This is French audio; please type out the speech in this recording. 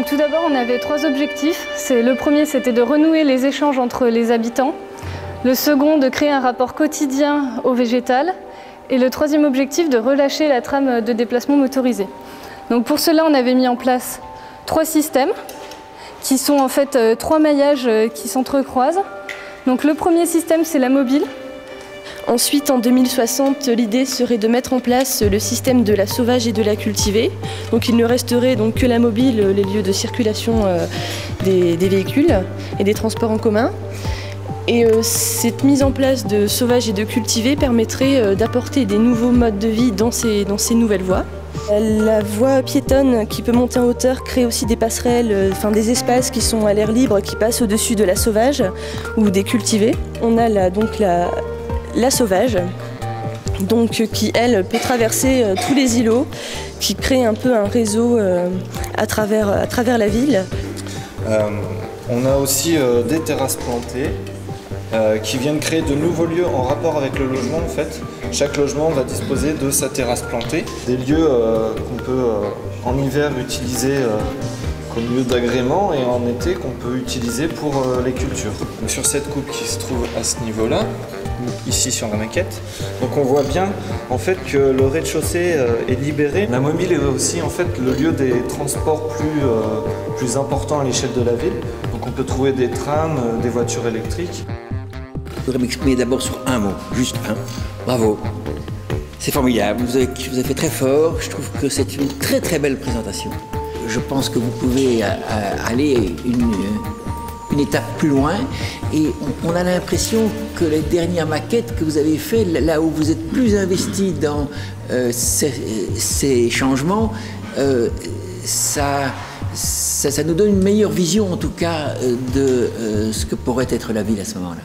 Donc tout d'abord, on avait 3 objectifs. Le premier, c'était de renouer les échanges entre les habitants. Le second, de créer un rapport quotidien au végétal. Et le troisième objectif, de relâcher la trame de déplacement motorisé. Donc pour cela, on avait mis en place 3 systèmes qui sont en fait 3 maillages qui s'entrecroisent. Donc le premier système, c'est la mobile. Ensuite, en 2060, l'idée serait de mettre en place le système de la sauvage et de la cultivée. Donc il ne resterait donc que la mobile, les lieux de circulation des véhicules et des transports en commun. Et cette mise en place de sauvage et de cultivée permettrait d'apporter des nouveaux modes de vie dans ces nouvelles voies. La voie piétonne qui peut monter en hauteur crée aussi des passerelles, des espaces qui sont à l'air libre, qui passent au-dessus de la sauvage ou des cultivées. On a la sauvage, qui elle peut traverser tous les îlots, qui crée un peu un réseau à travers la ville. On a aussi des terrasses plantées qui viennent créer de nouveaux lieux en rapport avec le logement en fait. Chaque logement va disposer de sa terrasse plantée, des lieux qu'on peut en hiver utiliser comme lieu d'agrément et en été qu'on peut utiliser pour les cultures. Donc, sur cette coupe qui se trouve à ce niveau-là, ici sur la maquette, donc on voit bien en fait que le rez-de-chaussée est libéré. La mobile est aussi en fait le lieu des transports plus importants à l'échelle de la ville. Donc on peut trouver des trams, des voitures électriques. Je voudrais m'exprimer d'abord sur un mot, juste un. Bravo. C'est formidable, vous avez fait très fort. Je trouve que c'est une très très belle présentation. Je pense que vous pouvez aller une étape plus loin et on a l'impression que les dernières maquettes que vous avez faites, là où vous êtes plus investi dans ces changements, ça nous donne une meilleure vision en tout cas de ce que pourrait être la ville à ce moment-là.